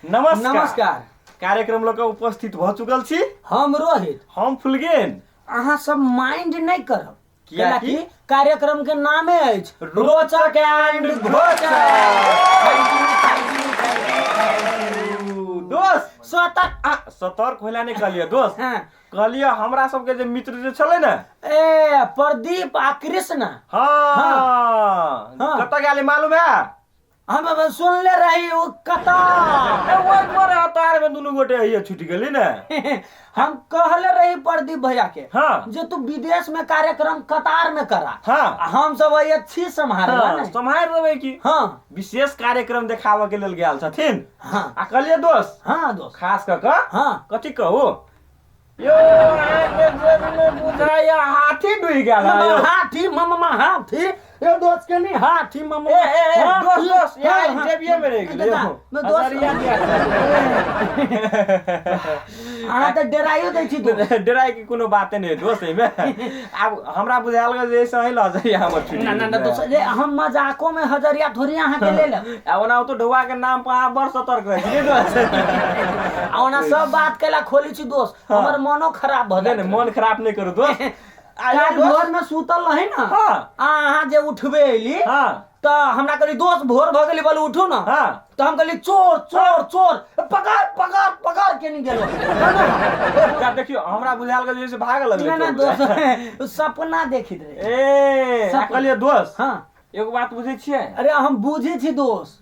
नमस्कार। नमस्कार। कार्यक्रम लोग उपस्थित भ चुकल छी। हम रोहित। हम फुलगेन। अहाँ सब माइंड नहीं करब किया कि कार्यक्रम के नामे अछि रोचक एंड घोचक। दोस्त सतर्क होला नहीं कहलिए दोस्त। हाँ। कहलिए हमरा सबके जे मित्र जे छले ना ए प्रदीप आ कृष्ण। हाँ कत गेले मालूम है? हम सुनले रही वो कतार वो मोरे अतार में दुनु गोटे ये छुट गेली ना। हम कहले रही प्रदीप भैया के हाँ। जे तू विदेश में कार्यक्रम कतार में करा। हाँ। हम सब अच्छी संभाल संभाल देबै की। हाँ। विशेष कार्यक्रम देखावे के लेल गेल छथिन। हाँ। आ कहलिए दोस्त। हाँ दोस्त। खास क क हाँ। कथि कहू यो बुझाया हाथी डुई गेल है। हाथी मम्मा हाथी ये दोस्त के नहीं हाथी मम्मा दोस्त यार जेबिए में रह गेलै मैं दोस्त अहाँ त डराइयो दै छी डराई की कोनो बाते नहीं दोस्त एमे। अब हमरा बुझायल गए जे सही ल जाई हमर छुट्टी। ना दोस्त जे हम मजाको में हजरिया थोड़ी अहाँ के ले ले। अब ओना तो ढौआ के नाम पर आ बड़ सतर्क रह छी दोस्त। ओना सब बात केला खोली छी दोस्त हमर मनो खराब भ नहीं मन खराब नहीं करू दोस्त। काल भोर में सुतल रही ना। हाँ। अहाँ जे उठबे एली। हाँ। तो हमरा कहली दोस्त भोर भ गेली बोले उठू ना। हाँ। तो हम कहली चोर चोर चोर पकड़ पकड़ पकड़ के नहीं गेलो। क्या देखियो हमरा बुझायल गए जैसे भागल लगले। ना दोस्त सपना देखित रहे। ए कहलिए दोस्त। हाँ। एगो बात बुझे छियै? अरे हम बुझे छी दोस्त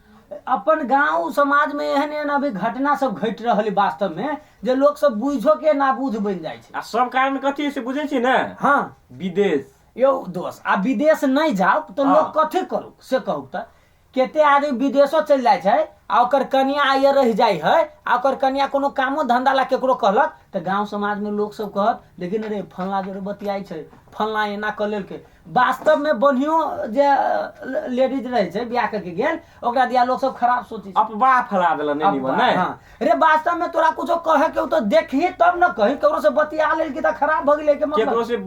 अपन गांव समाज में एहन एहन अभी घटना सब घट रहल वास्तव में जे लोग सब बुझो के ना बुझ बन जाय छै। आ सब कारण कथी से बुझे छी ना? हाँ। विदेश। यो दोस्त आ विदेश नहीं जाओ तो लोग कथी करू से कहू त केते आदमी विदेशो चल जाय छै आ ओकर कन्या आये रह जाय है आ ओकर कन्या कोनो कामो धंधा ला केकरो कहलक त गांव समाज में लोग सब कहत लेकिन रे फलना जोरे बतियाई छै फलना एना क लेल के वास्तव में बनियो जे लेडीज रहे छै बियाह के गेल ओकरा दिया लोग सब खराब सोची अफवाह फैला देला नहीं निमन नहीं। हां रे वास्तव में तोरा कुछो कहे के तो देखी तब न कही केकरो से बतिया लेल की त खराब भ गेले के मतलब केकरो से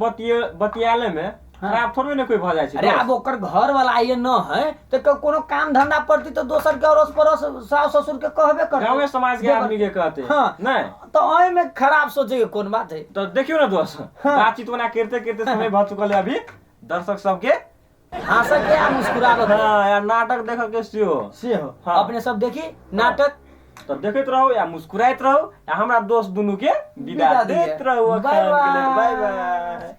बतियाले में खराब थोड़े न कोई भ जाय छै। अरे अब ओकर घर वाला ये न है तो कोनो काम धंधा पड़ती तो दोसर के अड़ोस पड़ोस सास ससुर के कहबे कर गांव समाज के आदमी के कहते। हाँ। नहीं तो ओय में खराब सोचे के कोन बात है? तो देखियो ना दोस्त। हाँ। बातचीत बना करते करते समय भ चुकल है अभी दर्शक सब के हंस के आ मुस्कुरावत। हां यार नाटक देख के से हो। हाँ। अपने सब देखी नाटक तो देखत रहो या मुस्कुराइत रहो या हमरा दोस्त दुनु के विदा देत रहो। Bye bye bye.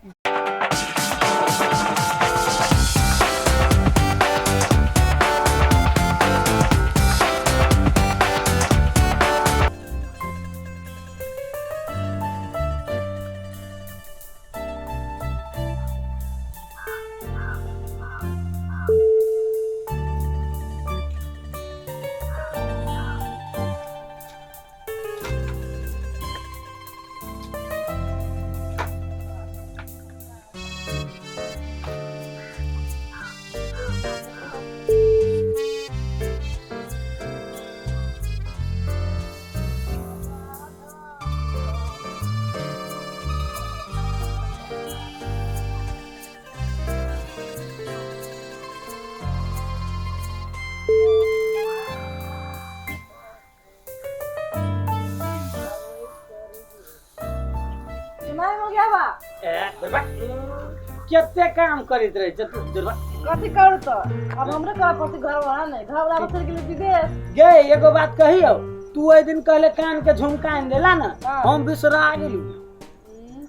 केते काम करित रहे छ तू दुर्बा कथी करू तो अब हमरे कर पड़ती घर वाला नहीं घर वाला बचल गेले विदेश। गे एगो बात कहियो तू ओइ दिन कहले कान के झुमका आन देला ना। हाँ। हम बिसरा गेली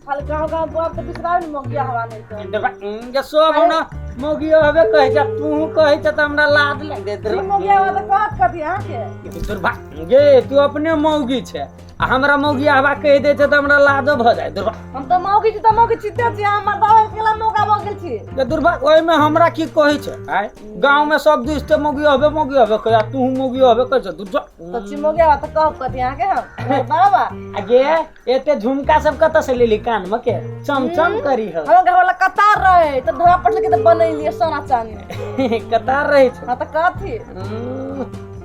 खाली गांव गांव बात तो बिसराव नहीं मोगिया हवा नहीं तो दुर्बा जे सब ना मोगियो हबे कहि जा तू कहि त हमरा लाज लग दे ती मोगिया हवा तो कहत कथी हां के दुर्बा गे तू अपने मौगी छे आ हमरा मौगी हवा कहि दे छ त हमरा लाजो भ जाय दुर्बा। हम तो मौगी छी तो मौगी चित्ते छी हमर दावा केला मौका भ गेल छी। गे दुर्बा ओइ में हमरा की कहि छ आय गांव में सब दिसते मौगी हबे कह तू मौगी हबे कह छ दुर्बा। तो ची मोगिया हवा तो कहब कथी हां के हम बाबा आगे एते झुमका सब कत से लेली कान में के चमचम करी ह हम घर वाला कतार रहे तो धोआ पड़ के तो बनैलिए सोना चांदी कतार रहे छ। हां तो कथी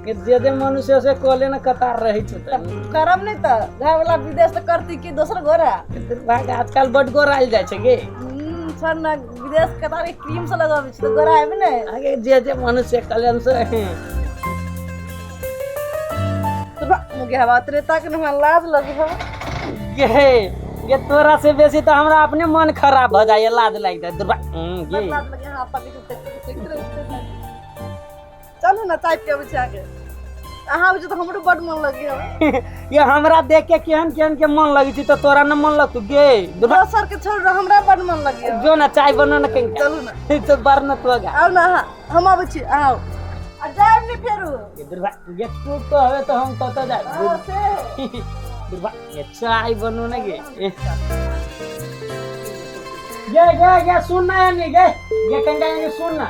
के जे मनुष्य से कहले न कतार रहे छ त करब नहीं तो घर वाला विदेश तो करती की दोसर गोरा भाग आजकल बड गोराइल जाय छ गे। सर ना विदेश कतार के क्रीम से लगावे छी तो गोरा है ने आगे जे मनुष्य कल्याण से तो मुगे हवा तेरे तक न लाज लगी हो ये तोरा से बेसी तो हमरा अपने मन खराब हो जाए लाज लाग जाए दुर्बा ये लाज लगे हां पकड़ के देख चलो ना चाय पियो आगे अहाँ बुझे तो हमरो बड मन लगी हो ये हमरा देख के केहन केहन के मन लगी थी तो तोरा न मन लगतु गे दुर्बा दोसर के छोड़ हमरा बड मन लगी हो जो ना चाय बना न कहीं चलू ना तो बार न तो गा आओ ना हम आबै छी आओ आ जाए नहीं फेरू ये दुर्बा ये तू तो हवे तो हम तो जाए से दुर्बा ये चाय बनो न गे ये सुन ना यानी गे ये कंगा ये सुन ना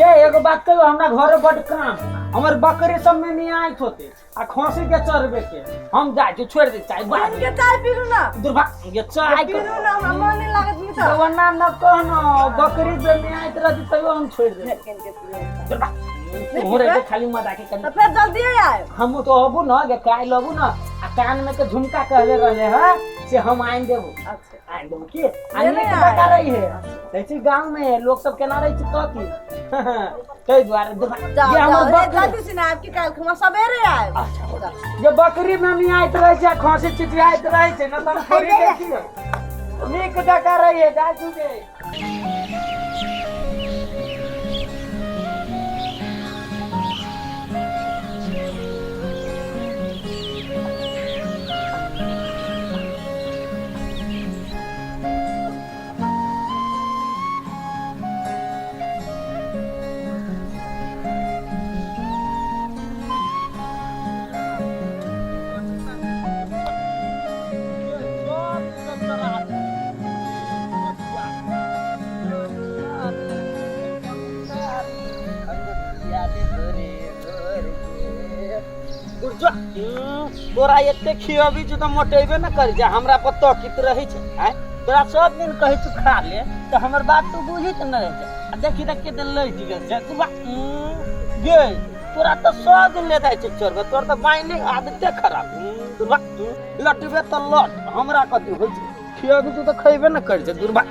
ये एगो बात कहो हमरा घरे बड काम हमर बकरी सब में नहीं आए होते आ खसी के चरबे के हम जाए तो छोड़ दे चाय बन के चाय पीलू ना दुर्बा ये चाय पीलू ना हमरा मन नहीं लागत मी तो वरना न कहनो बकरी जब नहीं आए रहती तब हम छोड़ दे दुर्बा मोरे के खाली मजा के कर तो फिर जल्दी आए हम तो अबू न गे काई लबू न आ कान में के झुमका कहले रहले ह से हम आइन देबो अच्छा आइन देबो की आने के बता रही है ऐसे गांव में लोग सब केना रही छ तो की तै द्वारे ये हमर बकरी जल्दी से ना आपके काल खमा सवेरे आए अच्छा ये बकरी में नहीं आइत रहे छै खसी चिटियाइत रहे छै न त थोड़ी देखियो नीक जका रही है जा चुके तोरा एते खियबी जो तो मोटेबे न कर जा हमरा पर तो कित रही छै हैं तोरा सब दिन कहै छु खा ले तो हमर बात तू बुझी त न रहे छै देखी देख के ले दिगे छै तू गे तोरा तो सब दिन ले जाय छै चोरबे तोर तो बाइने आदत खराब तू लटबे त लट हमरा कथि होय छै खियबी जो तो खइबे न कर छै दुर्बा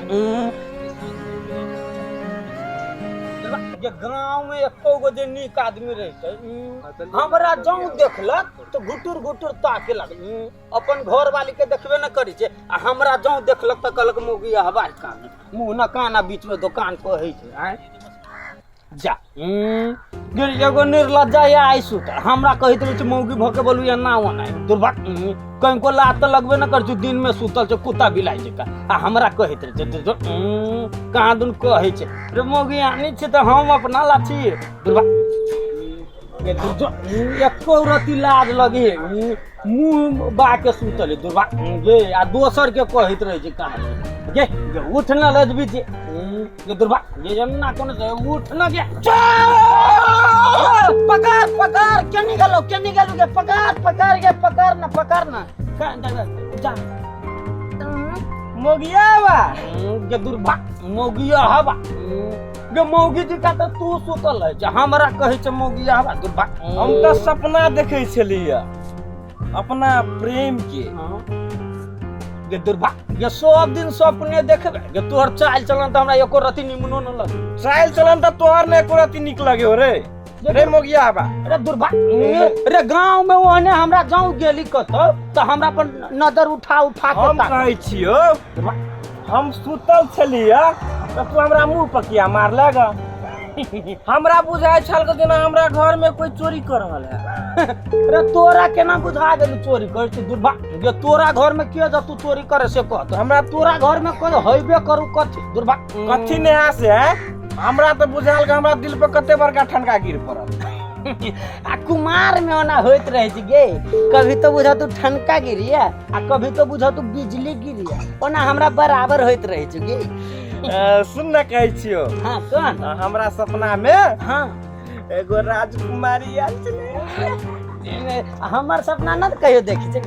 ये गांव में एको गो जे नीक आदमी रहे छै हमरा जाऊं देखलक तो घुटुर घुटुर ताके लागल अपन घर वाली के देखबे न करी छै आ हमरा जाऊं देखलक त कहलक मौगी हवाई कान मुंह न काना बीच में दुकान पर है छै हैं जा गिर एगो निर्लज्जा या आइसु त हमरा कहित रहे छै मौगी भके बोलू या ना ओना दुर्भा कहीं को लात लगबे न कर दिन में सुतल छै कुत्ता बिलाई छै आ हमरा कहित रहे छै कहाँ दुन कहै छै रे मौगी आनी छै त हम अपना ला छी दुर्भा ये दुर्जो एको रति लाज लगे मुंह बा के सुतल दुर्भा गे आ दोसर के कहित रहे छै कहाँ गे उठ न लजबी छै ये दुर्भा ये जन्ना कोन से उठ न गे पकड़ पकड़ के निकलो के पकड़ ना जा मोगिया बा गे दुर्भा मोगिया हवा गे मौगी जी का त तू सुतल है हमरा कहै छै मौगिया हवा दुर्भा हम तो सपना देखे छलिए अपना प्रेम के गे दुर्भा ये सब दिन सपने देखबे गे तोहर चाल चलन त हमरा एको रति निमनो न लगे चाल चलन त तोहर ने एको रति निक लगे हो रे रे मोगिया बा रे दुर्भा रे गांव में ओने हमरा जाऊं गेली कतो त हमरा पर नजर उठा के हम कहै छियो हम सुतल छलिए त तू हमरा मुंह पकिया मार लेगा हमरा बुझाय छल के जेना हमरा घर में कोई चोरी कर रहल है रे तोरा केना बुझा गेल चोरी कर छी दुर्भा जे तोरा घर में के जा तू चोरी करे से कह हमरा तोरा घर में कोई होइबे करू कथि दुर्भा कथि ने आसे है हमरा तो बुझाल के हमरा दिल पे कते बड़का ठनका गिर पड़ल आ कुमार में ओना होइत रहे छी गे कभी तो बुझा तू ठनका गिरिया आ कभी तो बुझा तू बिजली गिरिया ओना हमरा बराबर होइत रहे छी गे सुन न कहै छियो हां कौन हमरा सपना में हां एगो राजकुमारी आयल छले हमर सपना न कहियो देखी छै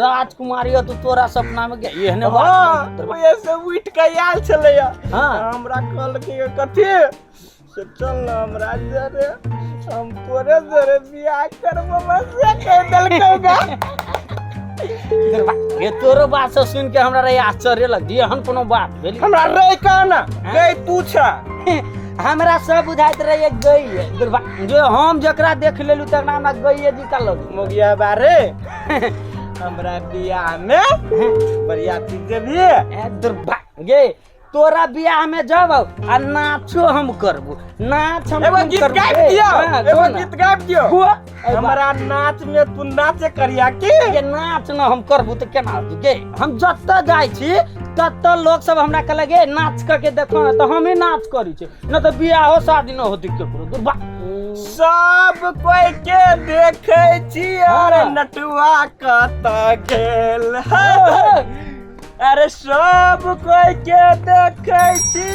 राजकुमारी तो तोरा सपना में गई एहने बात ऐसे उठ के आयल छले हां हमरा कहल के कथि से चल न हमरा जरे हम तोरे जरे बियाह करबो मसे कह देलकै ये तोरो बात से सुन के हमरा रे आश्चर्य लग दिए हन कोनो बात भेली हमरा रे कहना गई तू छ हमरा सब बुझाइत रहे गई जो हम जकरा देख लेलू तकरा हमरा गई जीता लग मोगिया बारे हमरा बियाह में बरियाती देबी दुर्भाग्य तोरा बियाह में जब आ नाचो हम करबो नाच हम एगो गीत गाबि दियो हाँ, एगो दो ना। गीत गाबि दियो हुआ हमरा नाच में तू नाचे करिया की ये नाच न हम करबू त केना गे हम जत्ता जाइ छी तत्त लोग सब हमरा कहले गे नाच करके देखो ना त हम ही नाच करी छी न त बियाह शादी न होती केकरो दुर्भाग्य सब कोई के देखे छी अरे नटुआ कत गेल अरे सब कोई के देखे छी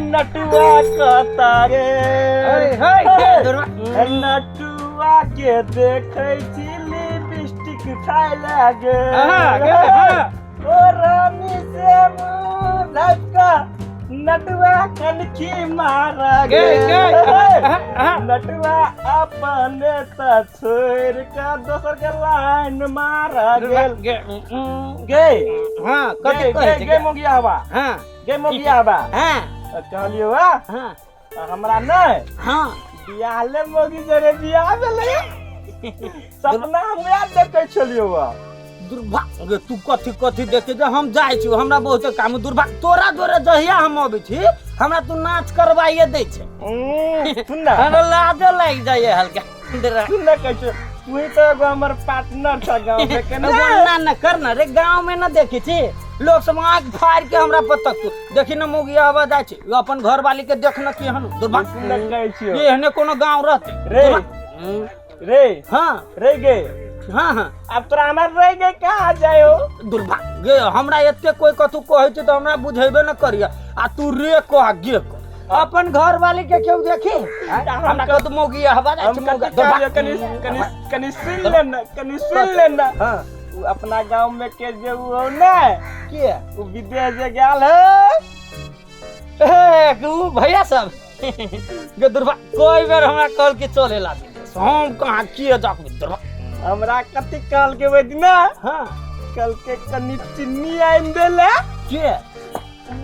नटुआ कत गेल नटुआ के देखे छी लिपस्टिक खाए लागे ओ रानी से मुंह ढका नटुआ कनखी मारा गे नटुआ अपने त छोड़ के दोसर के लाइन मारा गेल गे हां गे गे मोगिया हवा हां गे मोगिया हवा हां कहलियो वा हां हमरा नहीं हां बियाह ले मोगी जरे बियाह भेलै सपना हम याद देखे छलियो वा दुर्भाग्य तू कथी कथी देखे जे हम जाइ छी हमरा बहुत काम दुर्भाग्य तोरा दोरे जहिया हम अबै छी हमरा तू नाच करवाइए दै छै सुन ना हमरा लाज लागि जाइए हल्का सुन ना कहै छै तू ही तो एगो हमर पार्टनर था गांव में के ना ना कर ना रे गांव में ना देखी छी लोग सब आंख फाड़ के हमरा पर तक देखी ना मोगिया आवाज जाइ छै अपन घर वाली के देखना की हन दुर्भाग्य सुन ना कहै छियो ये हने कोनो गांव रहते रे हां रे गे हां हां अब तोरा हमर रह गए कहाँ जायो दुर्भाग्य हमरा एते कोई कथु कहै छै त हमरा बुझेबे न करिया आ तू रे कह गे अपन घर वाली के केहू देखी हमरा कत मोगिया हवा जाइ छै मोगा कनी सुन लेना हां उ अपना गांव में के जे हो ना के उ विदेश जे गेल है ए उ भैया सब गे दुर्भाग्य कोई बेर हमरा कहल के चले ला हम कहां किए जाक दुर्भाग्य हमरा कति काल के वदिना हां कल के कनी चिन्नी आइन देले के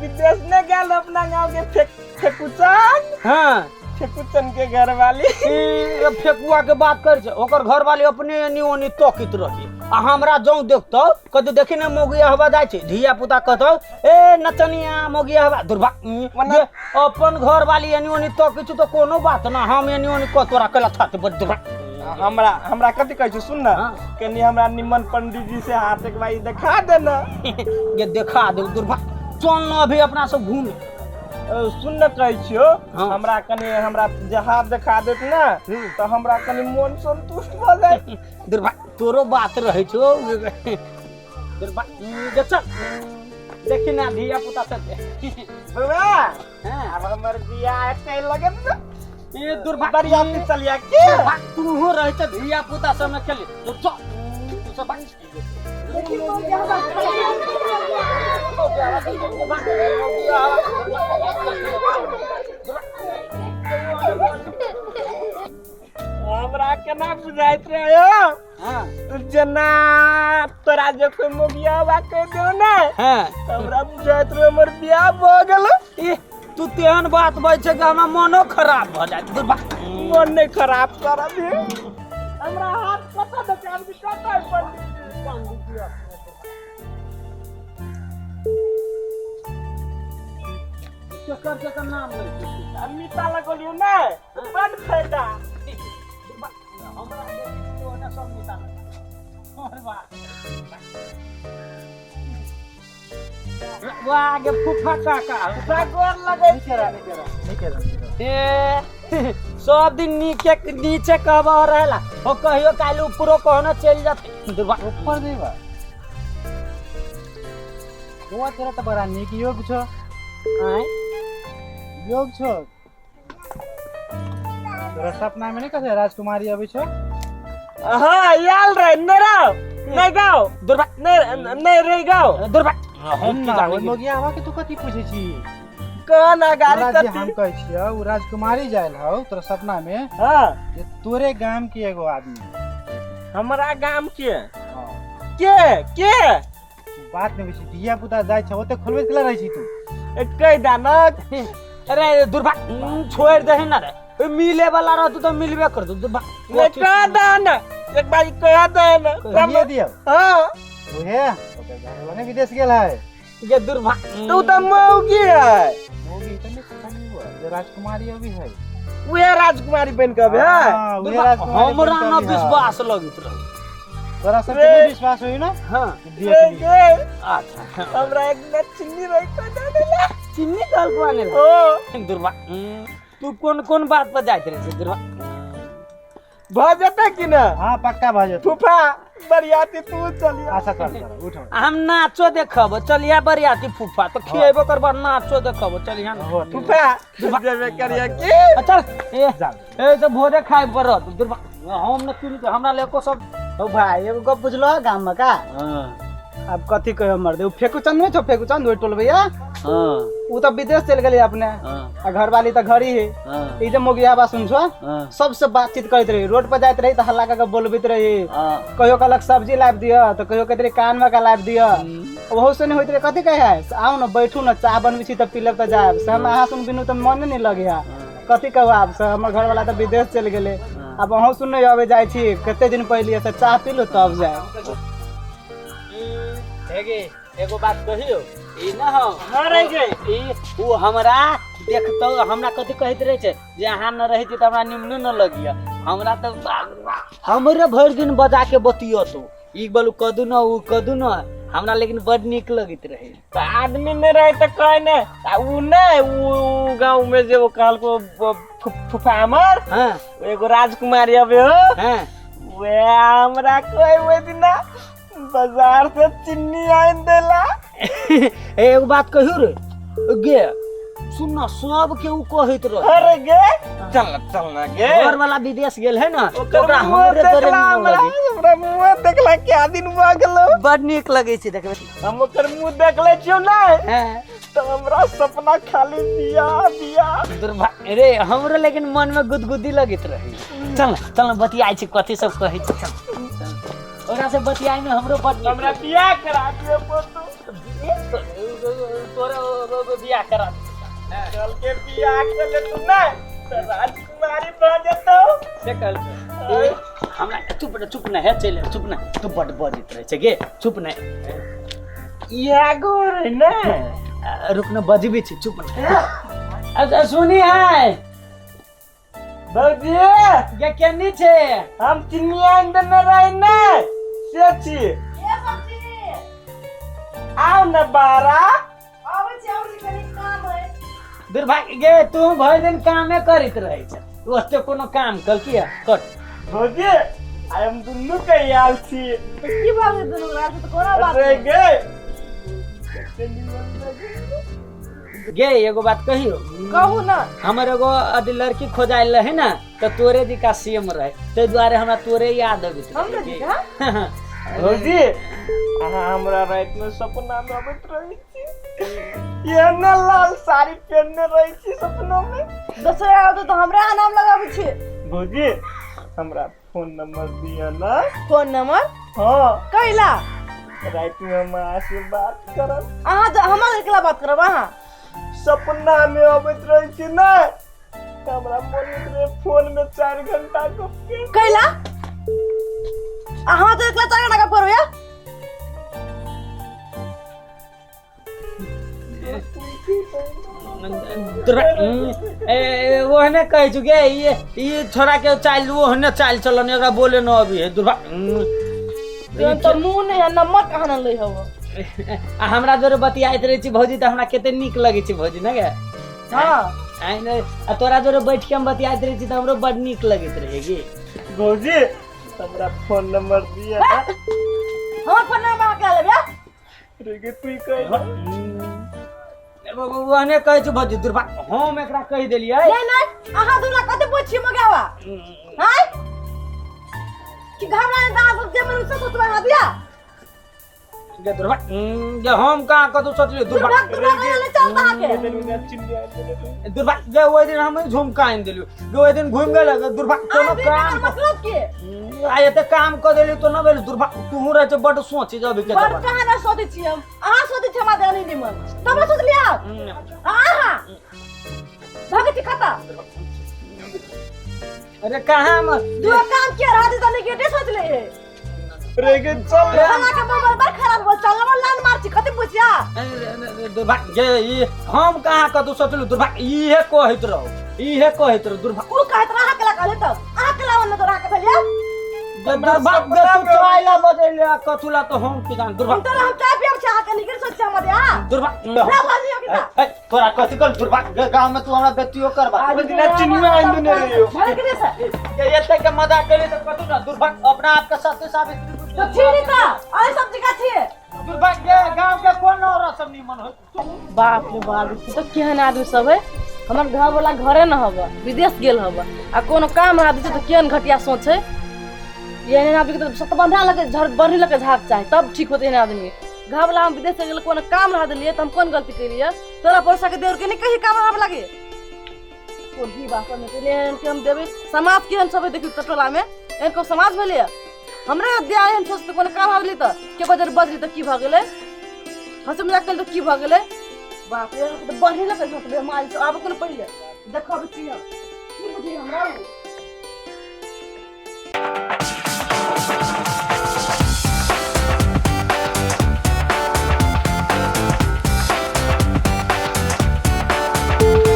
विदेश ने गेल अपना गांव के फेकुचन हां फेकुचन के घर वाली ई फेकुआ के बात कर छै ओकर घर वाली अपने नियोनी तोकित रही आ हमरा जौ देखतो कद देखि न मोगिया हवा जाइ छै धिया पुता कहतो ए नचनिया मोगिया हवा दुर्भाग्य अपन घर वाली नियोनी तोकित तो कोनो बात ना हम नियोनी को तोरा कला थाते बड़ दुर्भाग्य हमरा कथी कहै छै सुन ना कनी हमरा निमन पंडित जी से हाथ एक बारी दिखा देना ये दिखा दे दुर्भाग्य चल न अभी अपना सब घूमे सुन न कहै छियो हमरा कनी हमरा जे हाथ दिखा देत ना तो हमरा कनी मन संतुष्ट भ जाय दुर्भाग्य तोरो बात रहै छो दुर्भाग्य चल देखि ना धिया पुता सब बाबा अब हमर बियाह के लगन ना ये दुर्भाग्य चलिया के तू हो रहे त धिया पुता सब में खेले तो चल तू सब हमरा केना बुझाइत रहे हां जना तोरा जे कोई मोगिया बा कह दियो ना हां हमरा बुझाइत रहे हमर बियाह भ गेल तू तेहन बात बज छै कि हमरा मनो खराब भ जाय मन नहीं खराब कर दे हमरा हाथ पता दुकान भी कतै पंडित के नाम ले अमिता लगलियो ना बड़ फायदा हमरा देखियो ना सब मिटा अरे वाह आगे फुफा काका सागोर लगै छै नहीं करा ए सब दिन नीचे कहब रहेला हो कहियो काल ऊपरो कहना चल जाते ऊपर नहीं बा हुआ तेरा तो बड़ा निक योग छो आय योग छो तेरा सपना में नहीं कहे राजकुमारी अभी छो हां याल रे नरा नहीं गाओ नहीं रे गाओ हम की जाने मोगिया हवा के तू कथी पूछे छी कहना गाड़ी महाराज जी हम कहै छियै उ राजकुमारी जायल हौ तोरा सपना में हां जे तोरे गांव के एगो आदमी हमरा गांव के हाँ। के बात नहीं बेसी धिया पुता जाय छ ओते खोलबे केला रहै छी तू कई दानक अरे दुर्भाग्य छोड़ दे ना रे मिले वाला रह तो मिलबे कर दो दुर्भाग्य मैं कह दे ना एक बार कह दे ना कहिए दियो हां ओहे ओकर घर वाला विदेश गेल है ये दुर्भाग्य तू तो मौगी है मोगी तो नहीं पता नहीं हुआ ये राजकुमारी अभी है वे राजकुमारी बन के बे हाँ, उहे राजकुमारी हमरा बन ना के अभी है। विश्वास लगित रह तोरा सब पे विश्वास होई ना हां देख ली अच्छा हमरा एक न चिन्नी रही का देला चिन्नी डाल को आने ओ दुर्भाग्य तू कौन कौन बात पर जाइत रहे से दुर्भाग्य भजता कि ना हां पक्का भाजो फूफा बरियाती तू चली अच्छा चल उठो हम नाचो देखब चलिया बरियाती फूफा तो खिएबो करबा नाचो देखब चलिया ना हो फूफा जेबे करिया की चल ए जाओ ए तो भोरे खाए पड़त दुर्भाग्य हम न किन हमरा लेको सब ओ भाई एगो गप बुझलो गाम में का अब कथी कहियो मर दे फेकू चंद में छो फेकू चंद ओइ टोल भैया हां ऊ तो विदेश चल गेले अपने आ घर वाली तो घर ही है हां ई जे मोगिया बा सुन छो हां सबसे बातचीत करत रही रोड पर जात रही तो हल्ला करके बोलबित रही हां कहियो कहलक सब्जी लाब दिया तो कहियो कहत रही कान में का लाब दिया बहुत से नहीं होइत रहे कथी कहे है आओ ना बैठू ना चाह बनबी छी तो पी लेब तो जाब से हम अहाँ सुन बिनु तो मन नहीं लगे है कथी कहब आप से हमर घर वाला तो विदेश चल गेले अब अहाँ सुन नहीं आवे जाय छी कते दिन पहले से चाह पी लो तब जाए हेगे एगो बात कहियो ई ना हो हां रह गए ई वो हमरा देखतो हमरा कथि कहैत रहे छै जे अहाँ न रहित त हमरा निम्न न लगिया हमरा त हमरे भर दिन बजा के बतियो तो ई बोलू कदू न उ कदू न हमरा लेकिन बड नीक लगित रहे तो आदमी में रहे तो कहे ने ऊ नहीं ऊ गांव में जो काल को फूफा हमर हां एगो राजकुमारी अबे हो हां वे हमरा कोई वो दिन बाजार से चिन्नी आन देला एगो बात कहियो रे गे सुन न सब के उ कहैत रहे अरे गे चल ना गे घर वाला विदेश गेल है ना ओकरा हमरे तोरे निमन लगे हमरा मुंह देखला क्या दिन भ गेलो बड नीक लगे छै देखबे हम ओकर मुंह देखले छियो ना हां तो हमरा सपना खाली दिया दिया दुर्भाग्य रे हमरो लेकिन मन में गुदगुदी लगित रही चल बतियाई छी कथि सब कहै छी चल ओकरा से बतियाई में हमरो बड हमरा बियाह करा दियो पोतू तोरे बियाह करा चल के बियाह के ले तू ना तो राजकुमारी बन जतो से कल हमरा चुप न है चल चुप न तू बड बजित रहे छै गे चुप न या गोर है ना रुक न बजबी छी चुप न अच्छा सुनी है भौजी ये केनी छै हम चिनिया अंदर न रही ना से छी ये सब्जी आओ न बारा आबै छी कनी काम है दुर्भाग्य गे तू भर दिन कामे करित रहे छै ओते कोनो काम कल किया कर भौजी आई हम दुन्नु के याल छी की बात है दुनू रात तो कोना बात अरे गे गे एगो बात कहियो कहू ना हमर एगो अदि लड़की खोजाइल रहे ना तो तोरे जी का सीएम रहे ते द्वारे हमरा तोरे याद आबित हम जी का भौजी अहाँ हमरा रात में सपना में आबैत रही छी ये न लाल साड़ी पहनने रही छी सपना में दोसर आउ तो हमरा नाम लगाबै छी भौजी हमरा फोन नंबर दिया ना फोन नंबर हाँ कैला रात में हम अहाँ से बात करब अहाँ तो हमारे केला बात करब अहाँ सपना में आबैत रही छी ना हमरा मन रहे फोन में 4 घंटा गप के कैला अहाँ तो एकला 4 घंटा करब या ओहने कह चुके ये छोड़ा के चाल ओहने चाल चलन एकरा बोले न अभी है तो मुंह नहीं है नमक कहाँ न ले हव आ हमरा जोरे बतियाइत रहे छी भौजी त हमरा केते नीक लगे छै भौजी न गे हां आइने आ तोरा जोरे बैठ के हम बतियाइत रहे छी त हमरो बड नीक लगैत रहे गे भौजी हमरा फोन नंबर दिया ना हम फोन नंबर के लेबे रे के तू कह ओहने कह छु भौजी दुर्भाग्य हम एकरा कह देलियै नहीं अहाँ दुना कते पूछी मगावा हां कि घबरा ना सब जे मन से सोचबा ना दिया गे दुर्भाग्य हम कहाँ कतौ सोचलियै दुर्भाग्य ले चलता है दुर्भाग्य गे ओइ दिन हम झुमका आइन देलियो गे ओइ दिन घुम गेल दुर्भाग्य कोनो काम मतलब के आ एते काम क देलियो तो न भेल दुर्भाग्य तू रहे छ बड सोची जब के पर कहाँ ना सोचै छी हम अहाँ सोचै छी हमरा देनी निमन तब सोच लिया आहा भागती खाता अरे कहाँ में दो काम किया रहा तो नेगेटिव सोच ले है रे के चल रे खाना के मोबाइल पर खराब हो चल ना लान मार छी कते बुझिया दुर्भाग्य ये हम कहाँ कतौ सोचलू दुर्भाग्य इहे कहैत रहो दुर्भाग्य उ कहत रहा के ला कहले त आ के ला न तो रहा के भेलिया दुर्भाग्य तू चोइला बजेले कथुला तो हम की जान दुर्भाग्य हम चाय पियब छा के निकल सोच छ मदे आ दुर्भाग्य ना बाजी के तोरा कथि कर दुर्भाग्य गांव में तू हमरा बेटियो करबा बिना चिन्नी आइन देने रहियो भले के से ये तक के मजाक करे तो कथु ना दुर्भाग्य अपना आप का सत्य साबित तो ठीक है अरे सब जगह थी दुर्भाग्य गांव के कौन और सब निमन हो बाप रे बाप तो केहन आदमी सब है हमर घर वाला घरे न हबा विदेश गेल हबा आ कोनो काम रहा दे तो केहन घटिया सोच है ये ने आदमी के तो सत बंधा लगे झड़ बढ़ी लगे झाक चाहे तब ठीक होते हैं आदमी घर वाला हम विदेश से गेल कोनो काम रहा दिलिए त हम कौन गलती करिए तोरा पैसा के देर के नहीं कहीं काम रहा लगे कोन भी बात में के लिए के हम देबे समाज के हम सब देखि टटोला में इनको समाज भेले हमरे दिया एहन सोचते कोनो काम आबली त के बजर बजली त की भ गेलै हंस मजाक कल त की भ गेलै बाप रे तो बढ़ी लगे झोंक दे मार अब कोनो पहिले देखो अब की बुझी हमरा